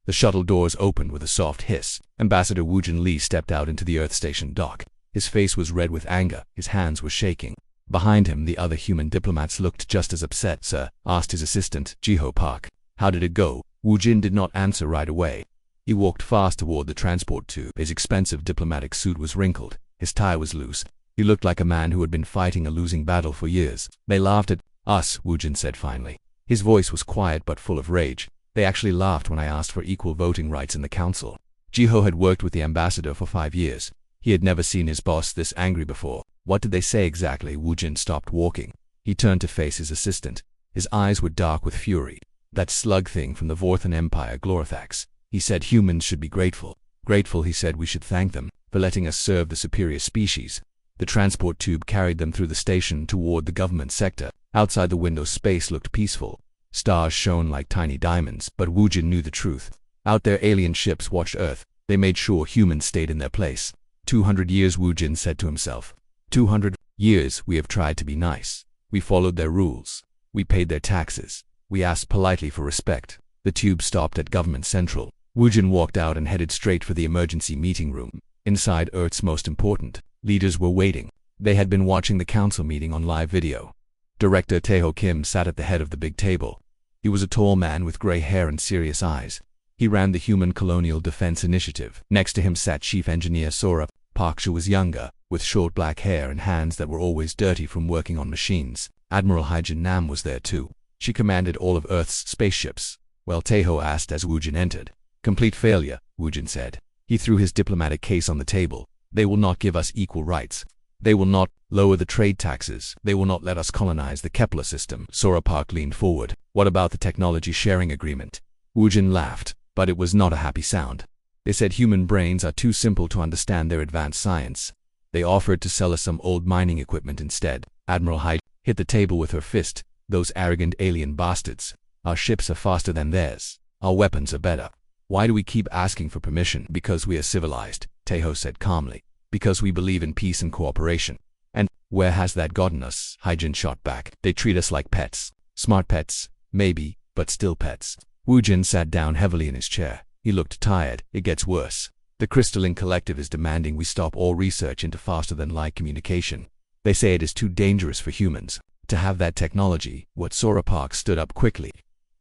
The shuttle doors opened with a soft hiss. Ambassador Woojin Lee stepped out into the Earth Station dock. His face was red with anger, his hands were shaking. Behind him, the other human diplomats looked just as upset. "Sir," asked his assistant, Jiho Park. "How did it go?" Woojin did not answer right away. He walked fast toward the transport tube. His expensive diplomatic suit was wrinkled. His tie was loose. He looked like a man who had been fighting a losing battle for years. "They laughed at us," Woojin said finally. His voice was quiet but full of rage. "They actually laughed when I asked for equal voting rights in the council." Jiho had worked with the ambassador for 5 years. He had never seen his boss this angry before. "What did they say exactly?" Woojin stopped walking. He turned to face his assistant. His eyes were dark with fury. "That slug thing from the Vorthan Empire, Glorothax. He said humans should be grateful. Grateful, he said we should thank them for letting us serve the superior species." The transport tube carried them through the station toward the government sector. Outside the window, space looked peaceful. Stars shone like tiny diamonds, but Woojin knew the truth. Out there, alien ships watched Earth. They made sure humans stayed in their place. 200 years, Woojin said to himself. 200 years we have tried to be nice. We followed their rules. We paid their taxes. We asked politely for respect. The tube stopped at Government Central. Woojin walked out and headed straight for the emergency meeting room. Inside, Earth's most important leaders were waiting. They had been watching the council meeting on live video. Director Taeho Kim sat at the head of the big table. He was a tall man with gray hair and serious eyes. He ran the Human Colonial Defense Initiative. Next to him sat Chief Engineer Sora Park. She was younger, with short black hair and hands that were always dirty from working on machines. Admiral Hyjin Nam was there too. She commanded all of Earth's spaceships. "Well?" Taeho asked as Woojin entered. "Complete failure," Woojin said. He threw his diplomatic case on the table. "They will not give us equal rights. They will not lower the trade taxes. They will not let us colonize the Kepler system." Sora Park leaned forward. "What about the technology sharing agreement?" Woojin laughed, but it was not a happy sound. "They said human brains are too simple to understand their advanced science. They offered to sell us some old mining equipment instead." Admiral Hyde hit the table with her fist. "Those arrogant alien bastards. Our ships are faster than theirs. Our weapons are better. Why do we keep asking for permission?" "Because we are civilized," Taeho said calmly. "Because we believe in peace and cooperation." "And where has that gotten us?" Hyjin shot back. "They treat us like pets. Smart pets, maybe, but still pets." Woojin sat down heavily in his chair. He looked tired. "It gets worse. The Crystalline Collective is demanding we stop all research into faster-than-light communication. They say it is too dangerous for humans to have that technology." What? Sora Park stood up quickly.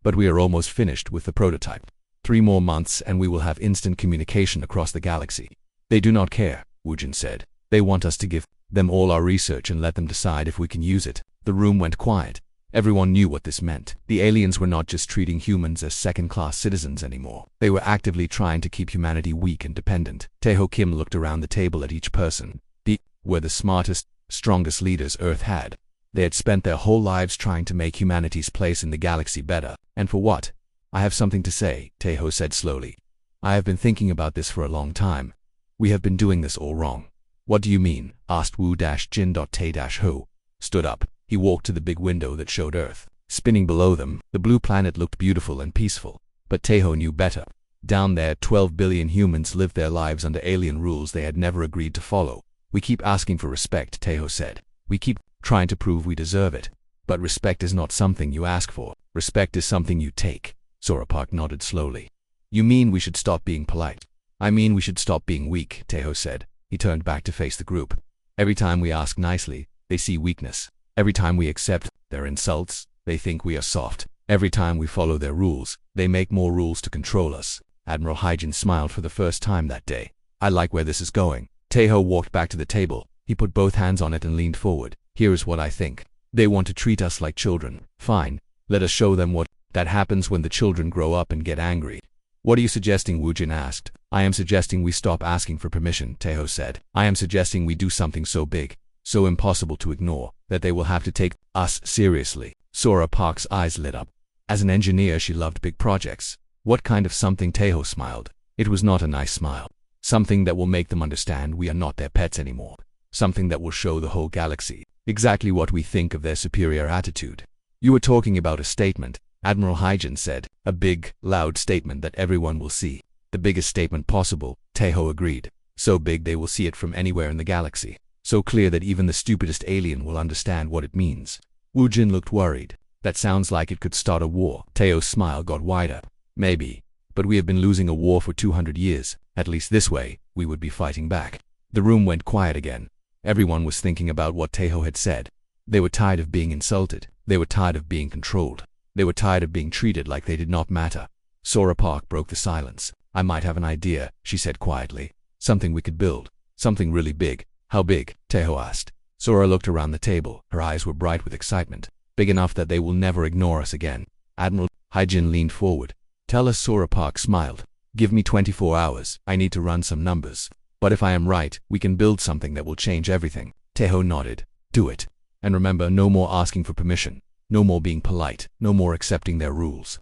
"But we are almost finished with the prototype. 3 more months and we will have instant communication across the galaxy." "They do not care," Woojin said. "They want us to give them all our research and let them decide if we can use it." The room went quiet. Everyone knew what this meant. The aliens were not just treating humans as second-class citizens anymore. They were actively trying to keep humanity weak and dependent. Taeho Kim looked around the table at each person. They were the smartest, strongest leaders Earth had. They had spent their whole lives trying to make humanity's place in the galaxy better. And for what? "I have something to say," Taeho said slowly. "I have been thinking about this for a long time. We have been doing this all wrong." "What do you mean?" asked Wu-Jin-Tae-Ho. Stood up. He walked to the big window that showed Earth. Spinning below them, the blue planet looked beautiful and peaceful. But Taeho knew better. Down there, 12 billion humans lived their lives under alien rules they had never agreed to follow. "We keep asking for respect," Taeho said. "We keep trying to prove we deserve it. But respect is not something you ask for. Respect is something you take." Sora Park nodded slowly. "You mean we should stop being polite?" "I mean we should stop being weak," Taeho said. He turned back to face the group. "Every time we ask nicely, they see weakness. Every time we accept their insults, they think we are soft. Every time we follow their rules, they make more rules to control us." Admiral Hyjin smiled for the first time that day. "I like where this is going." Taeho walked back to the table. He put both hands on it and leaned forward. "Here is what I think. They want to treat us like children. Fine. Let us show them what that happens when the children grow up and get angry." "What are you suggesting?" Woojin asked. "I am suggesting we stop asking for permission," Taeho said. "I am suggesting we do something so big, so impossible to ignore, that they will have to take us seriously." Sora Park's eyes lit up. As an engineer, she loved big projects. "What kind of something?" Taeho smiled. It was not a nice smile. "Something that will make them understand we are not their pets anymore. Something that will show the whole galaxy exactly what we think of their superior attitude." "You were talking about a statement," Admiral Hyjin said. "A big, loud statement that everyone will see." "The biggest statement possible," Taeho agreed. "So big they will see it from anywhere in the galaxy. So clear that even the stupidest alien will understand what it means." Woojin looked worried. "That sounds like it could start a war." Taeho's smile got wider. "Maybe. But we have been losing a war for 200 years. At least this way, we would be fighting back. The room went quiet again. Everyone was thinking about what Taeho had said. They were tired of being insulted. They were tired of being controlled. They were tired of being treated like they did not matter. Sora Park broke the silence. I might have an idea, she said quietly. Something we could build. Something really big. How big? Taeho asked. Sora looked around the table. Her eyes were bright with excitement. Big enough that they will never ignore us again. Admiral Hyjin leaned forward. Tell us. Sora Park smiled. Give me 24 hours. I need to run some numbers. But if I am right, we can build something that will change everything. Taeho nodded. Do it. And remember, no more asking for permission. No more being polite. No more accepting their rules.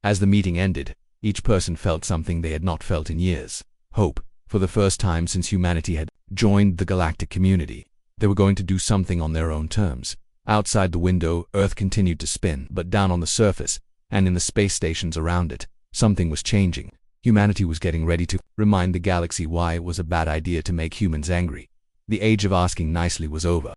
As the meeting ended, each person felt something they had not felt in years. Hope. For the first time since humanity had joined the galactic community. They were going to do something on their own terms. Outside the window, Earth continued to spin, but down on the surface, and in the space stations around it, something was changing. Humanity was getting ready to remind the galaxy why it was a bad idea to make humans angry. The age of asking nicely was over.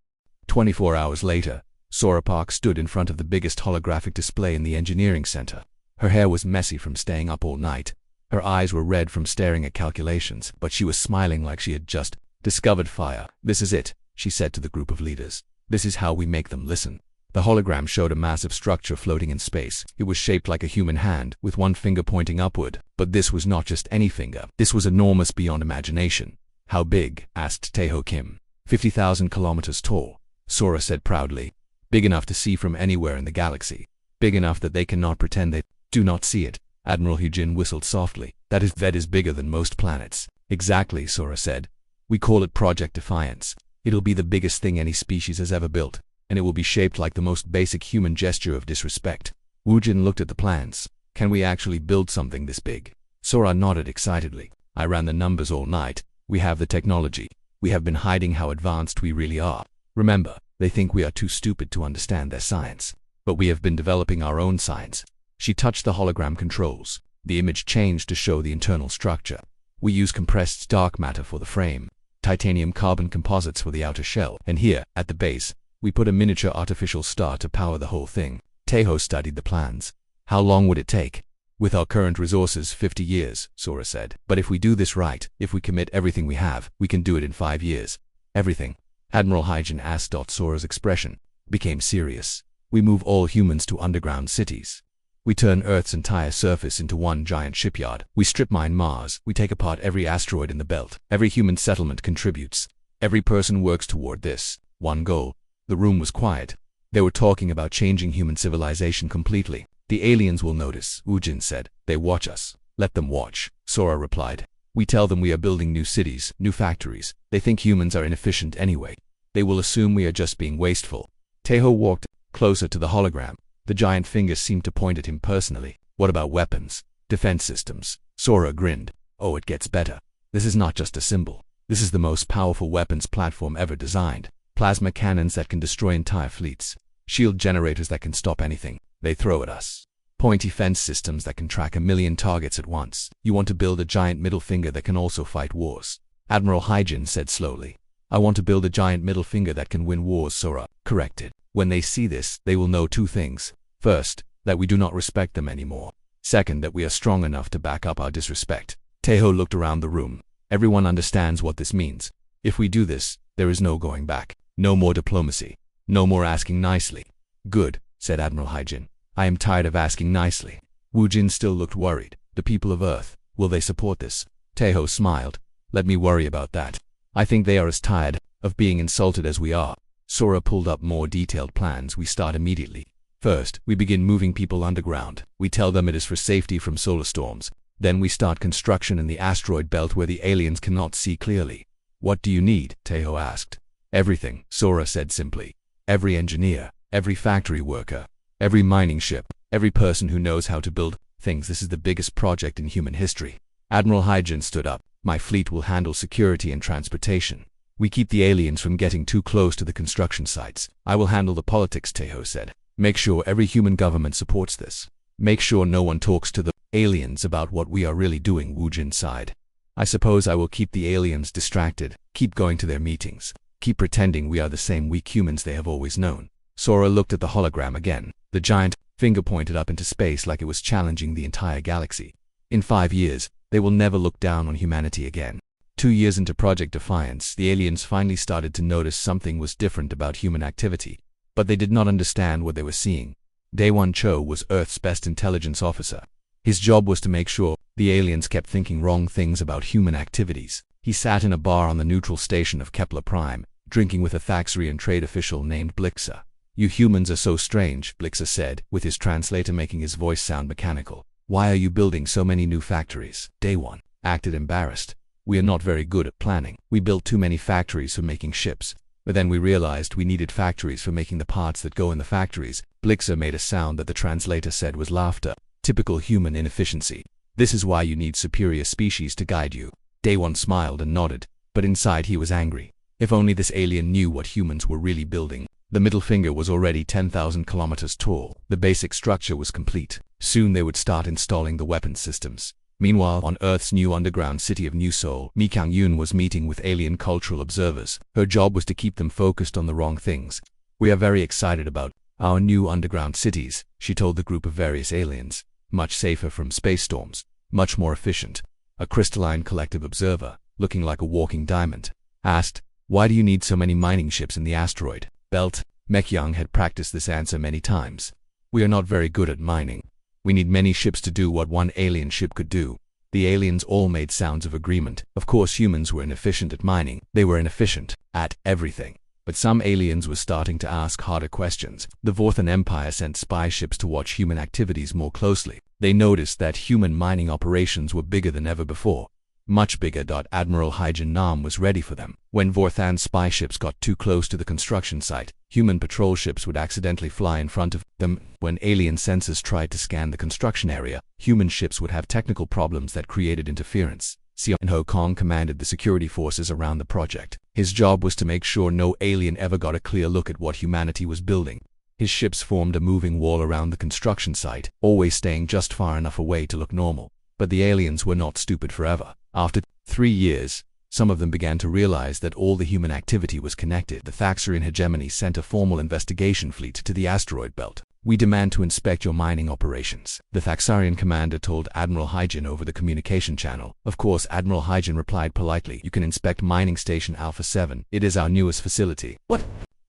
24 hours later, Sora Park stood in front of the biggest holographic display in the engineering center. Her hair was messy from staying up all night. Her eyes were red from staring at calculations, but she was smiling like she had just discovered fire. This is it, she said to the group of leaders. This is how we make them listen. The hologram showed a massive structure floating in space. It was shaped like a human hand, with one finger pointing upward. But this was not just any finger. This was enormous beyond imagination. How big? Asked Taeho Kim. 50,000 kilometers tall, Sora said proudly. Big enough to see from anywhere in the galaxy. Big enough that they cannot pretend they do not see it. Admiral Hyjin whistled softly. That is bigger than most planets. Exactly, Sora said. We call it Project Defiance. It'll be the biggest thing any species has ever built, and it will be shaped like the most basic human gesture of disrespect. Woojin looked at the plans. Can we actually build something this big? Sora nodded excitedly. I ran the numbers all night. We have the technology. We have been hiding how advanced we really are. Remember, they think we are too stupid to understand their science. But we have been developing our own science. She touched the hologram controls. The image changed to show the internal structure. We use compressed dark matter for the frame, titanium carbon composites for the outer shell, and here, at the base, we put a miniature artificial star to power the whole thing. Taeho studied the plans. How long would it take? With our current resources, 50 years, Sora said. But if we do this right, if we commit everything we have, we can do it in 5 years. Everything? Admiral Hyjin asked. Sora's expression became serious. We move all humans to underground cities. We turn Earth's entire surface into one giant shipyard. We strip mine Mars. We take apart every asteroid in the belt. Every human settlement contributes. Every person works toward this one goal. The room was quiet. They were talking about changing human civilization completely. The aliens will notice, Woojin said. They watch us. Let them watch, Sora replied. We tell them we are building new cities, new factories. They think humans are inefficient anyway. They will assume we are just being wasteful. Taeho walked closer to the hologram. The giant fingers seemed to point at him personally. What about weapons? Defense systems? Sora grinned. Oh, it gets better. This is not just a symbol. This is the most powerful weapons platform ever designed. Plasma cannons that can destroy entire fleets. Shield generators that can stop anything they throw at us. Pointy fence systems that can track 1 million targets at once. You want to build a giant middle finger that can also fight wars. Admiral Hyjin said slowly. I want to build a giant middle finger that can win wars, Sora corrected. When they see this, they will know 2 things. First, that we do not respect them anymore. Second, that we are strong enough to back up our disrespect. Taeho looked around the room. Everyone understands what this means. If we do this, there is no going back. No more diplomacy. No more asking nicely. Good, said Admiral Hyjin. I am tired of asking nicely. Woojin still looked worried. The people of Earth, will they support this? Taeho smiled. Let me worry about that. I think they are as tired of being insulted as we are. Sora pulled up more detailed plans. We start immediately. First, we begin moving people underground. We tell them it is for safety from solar storms. Then we start construction in the asteroid belt where the aliens cannot see clearly. What do you need? Taeho asked. Everything, Sora said simply. Every engineer, every factory worker, every mining ship, every person who knows how to build things. This is the biggest project in human history. Admiral Hyjin stood up. My fleet will handle security and transportation. We keep the aliens from getting too close to the construction sites. I will handle the politics, Taeho said. Make sure every human government supports this. Make sure no one talks to the aliens about what we are really doing, Woojin sighed. I suppose I will keep the aliens distracted, keep going to their meetings, keep pretending we are the same weak humans they have always known. Sora looked at the hologram again. The giant finger pointed up into space like it was challenging the entire galaxy. In 5 years, they will never look down on humanity again. 2 years into Project Defiance, the aliens finally started to notice something was different about human activity, but they did not understand what they were seeing. Day 1 Cho was Earth's best intelligence officer. His job was to make sure the aliens kept thinking wrong things about human activities. He sat in a bar on the neutral station of Kepler Prime, drinking with a Thaxarian trade official named Blixa. "You humans are so strange," Blixa said, with his translator making his voice sound mechanical. "Why are you building so many new factories?" Day 1 acted embarrassed. "We are not very good at planning. We built too many factories for making ships, but then we realized we needed factories for making the parts that go in the factories." Blixa made a sound that the translator said was laughter. Typical human inefficiency. "This is why you need superior species to guide you." Day 1 smiled and nodded, but inside he was angry. If only this alien knew what humans were really building. The middle finger was already 10,000 kilometers tall. The basic structure was complete. Soon they would start installing the weapons systems. Meanwhile, on Earth's new underground city of New Seoul, Mi Kang-yoon was meeting with alien cultural observers. Her job was to keep them focused on the wrong things. "We are very excited about our new underground cities," she told the group of various aliens. "Much safer from space storms, much more efficient." A crystalline collective observer, looking like a walking diamond, asked, "Why do you need so many mining ships in the asteroid belt?" Mekyoung had practiced this answer many times. "We are not very good at mining. We need many ships to do what one alien ship could do." The aliens all made sounds of agreement. Of course, humans were inefficient at mining. They were inefficient at everything. But some aliens were starting to ask harder questions. The Vorthan Empire sent spy ships to watch human activities more closely. They noticed that human mining operations were bigger than ever before. Much bigger. Admiral Haijin Nam was ready for them. When Vorthan spy ships got too close to the construction site, human patrol ships would accidentally fly in front of them. When alien sensors tried to scan the construction area, human ships would have technical problems that created interference. Seon Ho Kong commanded the security forces around the project. His job was to make sure no alien ever got a clear look at what humanity was building. His ships formed a moving wall around the construction site, always staying just far enough away to look normal. But the aliens were not stupid forever. After 3 years, some of them began to realize that all the human activity was connected. The Thaxarian hegemony sent a formal investigation fleet to the asteroid belt. "We demand to inspect your mining operations," the Thaxarian commander told Admiral Haijin over the communication channel. Of course, Admiral Haijin replied politely, "You can inspect mining station Alpha 7. It is our newest facility." What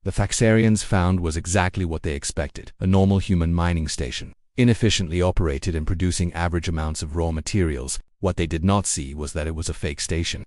the Thaxarians found was exactly what they expected: a normal human mining station, inefficiently operated and producing average amounts of raw materials. What they did not see was that it was a fake station,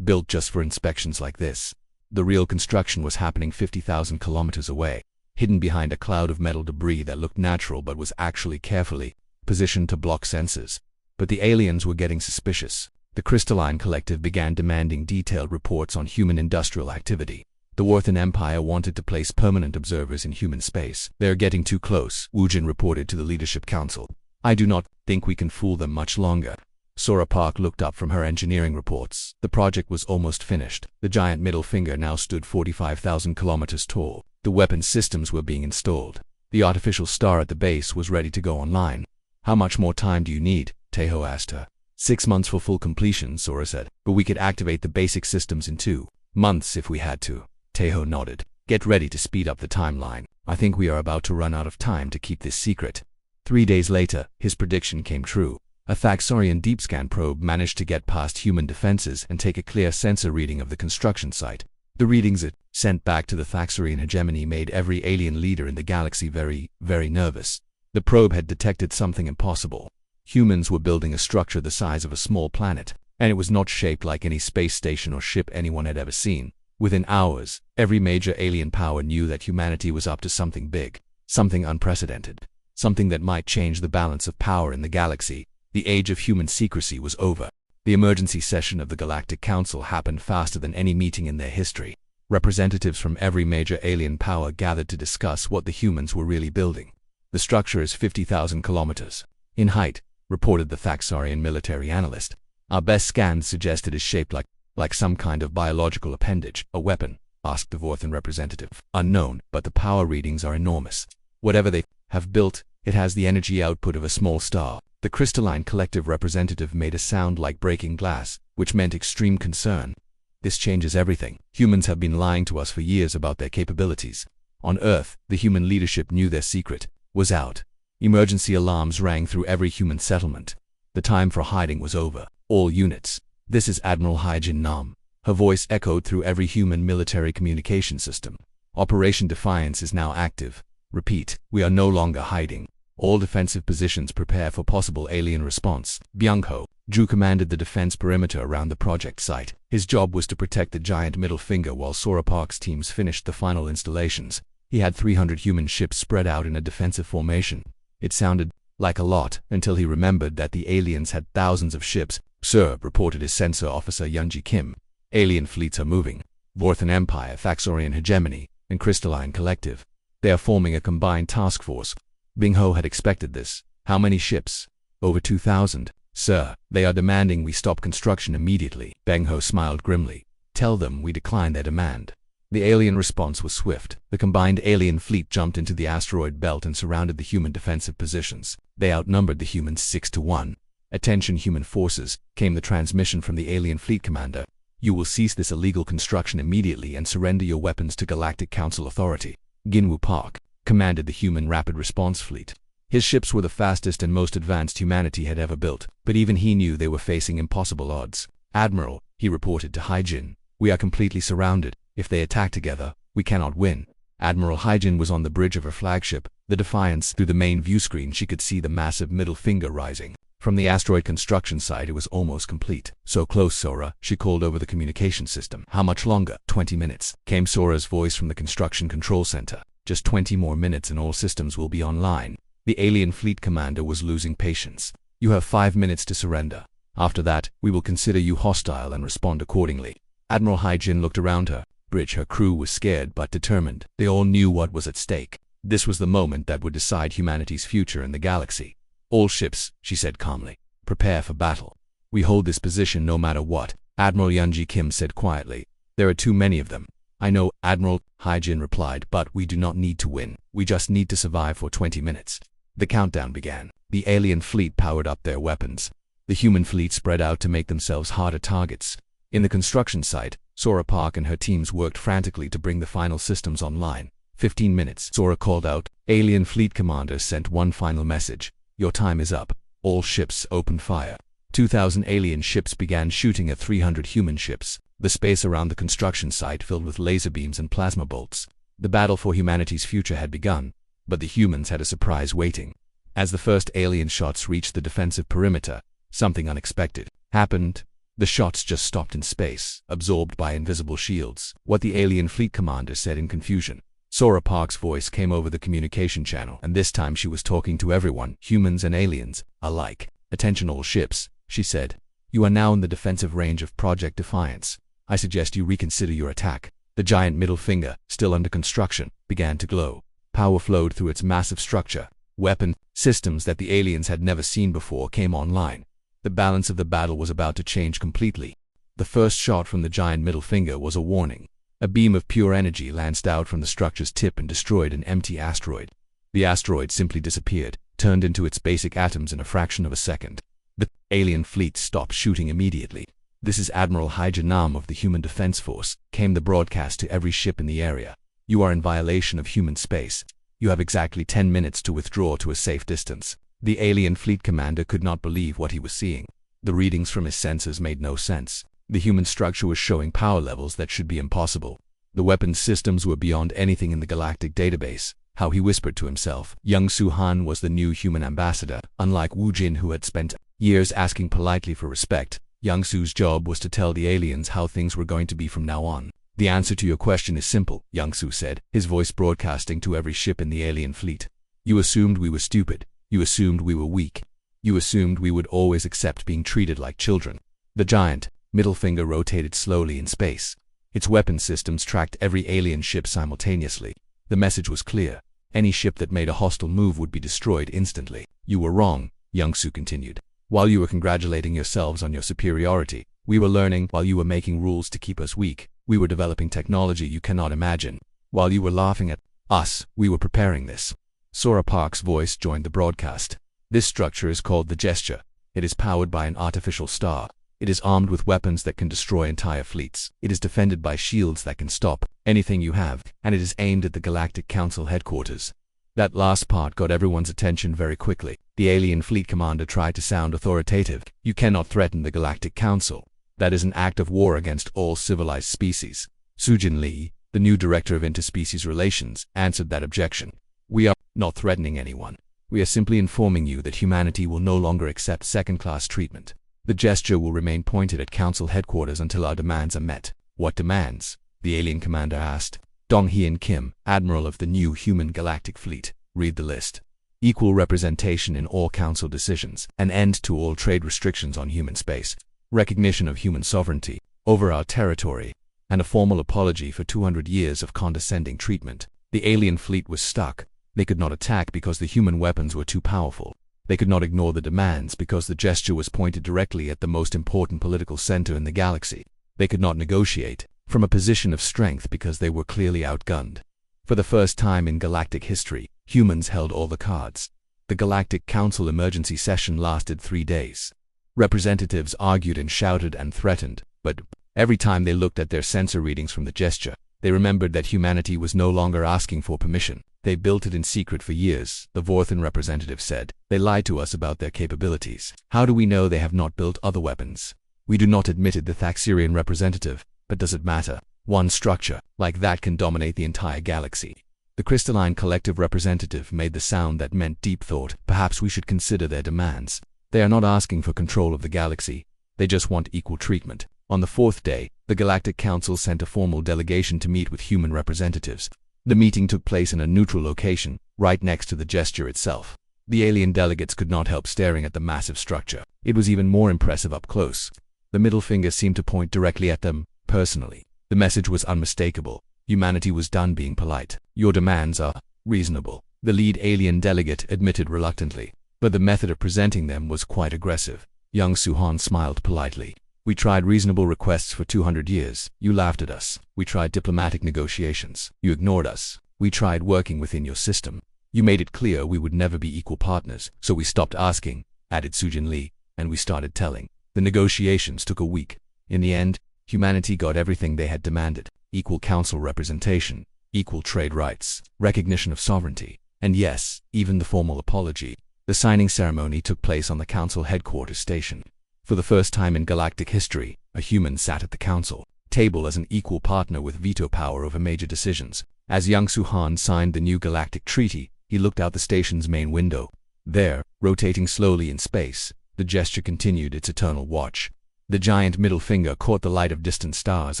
built just for inspections like this. The real construction was happening 50,000 kilometers away, hidden behind a cloud of metal debris that looked natural but was actually carefully positioned to block sensors. But the aliens were getting suspicious. The Crystalline Collective began demanding detailed reports on human industrial activity. The Worthen Empire wanted to place permanent observers in human space. "They are getting too close," Woojin reported to the Leadership Council. "I do not think we can fool them much longer." Sora Park looked up from her engineering reports. The project was almost finished. The giant middle finger now stood 45,000 kilometers tall. The weapons systems were being installed. The artificial star at the base was ready to go online. "How much more time do you need?" Taeho asked her. 6 months for full completion, Sora said. "But we could activate the basic systems in 2 months if we had to." Taeho nodded. "Get ready to speed up the timeline. I think we are about to run out of time to keep this secret." 3 days later, his prediction came true. A Thaxarian deep scan probe managed to get past human defenses and take a clear sensor reading of the construction site. The readings it sent back to the Thaxarian hegemony made every alien leader in the galaxy very, very nervous. The probe had detected something impossible. Humans were building a structure the size of a small planet, and it was not shaped like any space station or ship anyone had ever seen. Within hours, every major alien power knew that humanity was up to something big, something unprecedented, something that might change the balance of power in the galaxy. The age of human secrecy was over. The emergency session of the Galactic Council happened faster than any meeting in their history. Representatives from every major alien power gathered to discuss what the humans were really building. "The structure is 50,000 kilometers in height," reported the Thaxarian military analyst. "Our best scans suggest it is shaped like some kind of biological appendage." "A weapon?" asked the Vorthan representative. "Unknown, but the power readings are enormous. Whatever they have built, it has the energy output of a small star." The Crystalline Collective representative made a sound like breaking glass, which meant extreme concern. "This changes everything. Humans have been lying to us for years about their capabilities. On Earth, the human leadership knew their secret was out. Emergency alarms rang through every human settlement. The time for hiding was over. All units. This is Admiral Haijin Nam. Her voice echoed through every human military communication system. Operation Defiance is now active. Repeat, we are no longer hiding. All defensive positions prepare for possible alien response. Byung-ho, Drew commanded the defense perimeter around the project site. His job was to protect the giant middle finger while Sora Park's teams finished the final installations. He had 300 human ships spread out in a defensive formation. It sounded like a lot until he remembered that the aliens had thousands of ships. Sir, reported his sensor officer Younji Kim. Alien fleets are moving. Vorthan Empire, Thaxorian Hegemony, and Crystalline Collective. They are forming a combined task force. Byung-ho had expected this. How many ships? Over 2,000. Sir, they are demanding we stop construction immediately. Byung-ho smiled grimly. Tell them we decline their demand. The alien response was swift. The combined alien fleet jumped into the asteroid belt and surrounded the human defensive positions. They outnumbered the humans 6-1. Attention human forces, came the transmission from the alien fleet commander. You will cease this illegal construction immediately and surrender your weapons to Galactic Council authority. Ginwoo Park commanded the human rapid response fleet. His ships were the fastest and most advanced humanity had ever built, but even he knew they were facing impossible odds. Admiral, he reported to Haijin, we are completely surrounded. If they attack together, we cannot win. Admiral Haijin was on the bridge of her flagship, the Defiance. Through the main view screen she could see the massive middle finger rising. From the asteroid construction site it was almost complete. So close, Sora, she called over the communication system. How much longer? 20 minutes, came Sora's voice from the construction control center. Just 20 more minutes and all systems will be online. The alien fleet commander was losing patience. You have 5 minutes to surrender. After that, we will consider you hostile and respond accordingly. Admiral Haijin looked around her. Her crew was scared but determined. They all knew what was at stake. This was the moment that would decide humanity's future in the galaxy. All ships, she said calmly, prepare for battle. We hold this position no matter what, Admiral Younji Kim said quietly. There are too many of them. I know, Admiral, Haijin replied, but we do not need to win. We just need to survive for 20 minutes. The countdown began. The alien fleet powered up their weapons. The human fleet spread out to make themselves harder targets. In the construction site, Sora Park and her teams worked frantically to bring the final systems online. 15 minutes, Sora called out. Alien fleet commander sent one final message. Your time is up. All ships open fire. 2,000 alien ships began shooting at 300 human ships. The space around the construction site filled with laser beams and plasma bolts. The battle for humanity's future had begun, but the humans had a surprise waiting. As the first alien shots reached the defensive perimeter, something unexpected happened. The shots just stopped in space, absorbed by invisible shields. What the alien fleet commander said in confusion. Sora Park's voice came over the communication channel, and this time she was talking to everyone, humans and aliens, alike. Attention all ships, she said. You are now in the defensive range of Project Defiance. I suggest you reconsider your attack. The giant middle finger, still under construction, began to glow. Power flowed through its massive structure. Weapon systems that the aliens had never seen before came online. The balance of the battle was about to change completely. The first shot from the giant middle finger was a warning. A beam of pure energy lanced out from the structure's tip and destroyed an empty asteroid. The asteroid simply disappeared, turned into its basic atoms in a fraction of a second. The alien fleet stopped shooting immediately. This is Admiral Haijin Nam of the Human Defense Force, came the broadcast to every ship in the area. You are in violation of human space. You have exactly 10 minutes to withdraw to a safe distance. The alien fleet commander could not believe what he was seeing. The readings from his sensors made no sense. The human structure was showing power levels that should be impossible. The weapons systems were beyond anything in the galactic database. How he whispered to himself. Young Su-han was the new human ambassador. Unlike Wu Jin, who had spent years asking politely for respect, Young Su's job was to tell the aliens how things were going to be from now on. The answer to your question is simple, Young Su said, his voice broadcasting to every ship in the alien fleet. You assumed we were stupid. You assumed we were weak. You assumed we would always accept being treated like children. The giant middle finger rotated slowly in space. Its weapon systems tracked every alien ship simultaneously. The message was clear. Any ship that made a hostile move would be destroyed instantly. You were wrong, Young Su continued. While you were congratulating yourselves on your superiority, we were learning. While you were making rules to keep us weak, we were developing technology you cannot imagine. While you were laughing at us, we were preparing this. Sora Park's voice joined the broadcast. This structure is called the Gesture. It is powered by an artificial star. It is armed with weapons that can destroy entire fleets. It is defended by shields that can stop anything you have, and it is aimed at the Galactic Council headquarters. That last part got everyone's attention very quickly. The alien fleet commander tried to sound authoritative. You cannot threaten the Galactic Council. That is an act of war against all civilized species. Sujin Lee, the new director of interspecies relations, answered that objection. We are not threatening anyone. We are simply informing you that humanity will no longer accept second-class treatment. The gesture will remain pointed at Council headquarters until our demands are met. What demands? The alien commander asked. Dong-Hyeon Kim, Admiral of the new human galactic fleet. Read the list. Equal representation in all Council decisions. An end to all trade restrictions on human space. Recognition of human sovereignty over our territory. And a formal apology for 200 years of condescending treatment. The alien fleet was stuck. They could not attack because the human weapons were too powerful. They could not ignore the demands because the gesture was pointed directly at the most important political center in the galaxy. They could not negotiate from a position of strength because they were clearly outgunned. For the first time in galactic history, humans held all the cards. The Galactic Council emergency session lasted 3 days. Representatives argued and shouted and threatened, but every time they looked at their sensor readings from the gesture, they remembered that humanity was no longer asking for permission. They built it in secret for years, the Vorthan representative said. They lied to us about their capabilities. How do we know they have not built other weapons? We do not, admitted the Thaxirian representative. But does it matter? One structure like that can dominate the entire galaxy. The crystalline collective representative made the sound that meant deep thought. Perhaps we should consider their demands. They are not asking for control of the galaxy. They just want equal treatment. On the 4th day, the Galactic Council sent a formal delegation to meet with human representatives. The meeting took place in a neutral location, right next to the gesture itself. The alien delegates could not help staring at the massive structure. It was even more impressive up close. The middle finger seemed to point directly at them, personally. The message was unmistakable. Humanity was done being polite. Your demands are reasonable, the lead alien delegate admitted reluctantly. But the method of presenting them was quite aggressive. Young Suhan smiled politely. We tried reasonable requests for 200 years. You laughed at us. We tried diplomatic negotiations. You ignored us. We tried working within your system. You made it clear we would never be equal partners, so we stopped asking, added Sujin Lee, and we started telling. The negotiations took a week. In the end, humanity got everything they had demanded. Equal council representation, equal trade rights, recognition of sovereignty, and yes, even the formal apology. The signing ceremony took place on the council headquarters station. For the first time in galactic history, a human sat at the council table as an equal partner with veto power over major decisions. As young Suhan signed the new galactic treaty, he looked out the station's main window. There, rotating slowly in space, the gesture continued its eternal watch. The giant middle finger caught the light of distant stars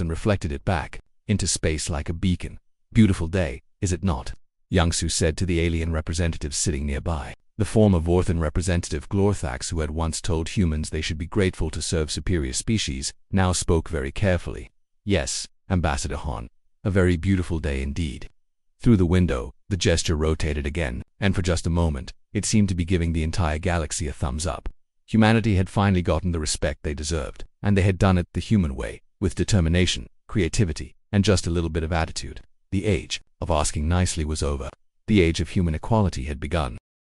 and reflected it back into space like a beacon. Beautiful day, is it not? Youngsu said to the alien representatives sitting nearby. The former Vorthan representative Glorthax, who had once told humans they should be grateful to serve superior species, now spoke very carefully. Yes, Ambassador Han. A very beautiful day indeed. Through the window, the gesture rotated again, and for just a moment, it seemed to be giving the entire galaxy a thumbs up. Humanity had finally gotten the respect they deserved, and they had done it the human way, with determination, creativity, and just a little bit of attitude. The age of asking nicely was over. The age of human equality had begun.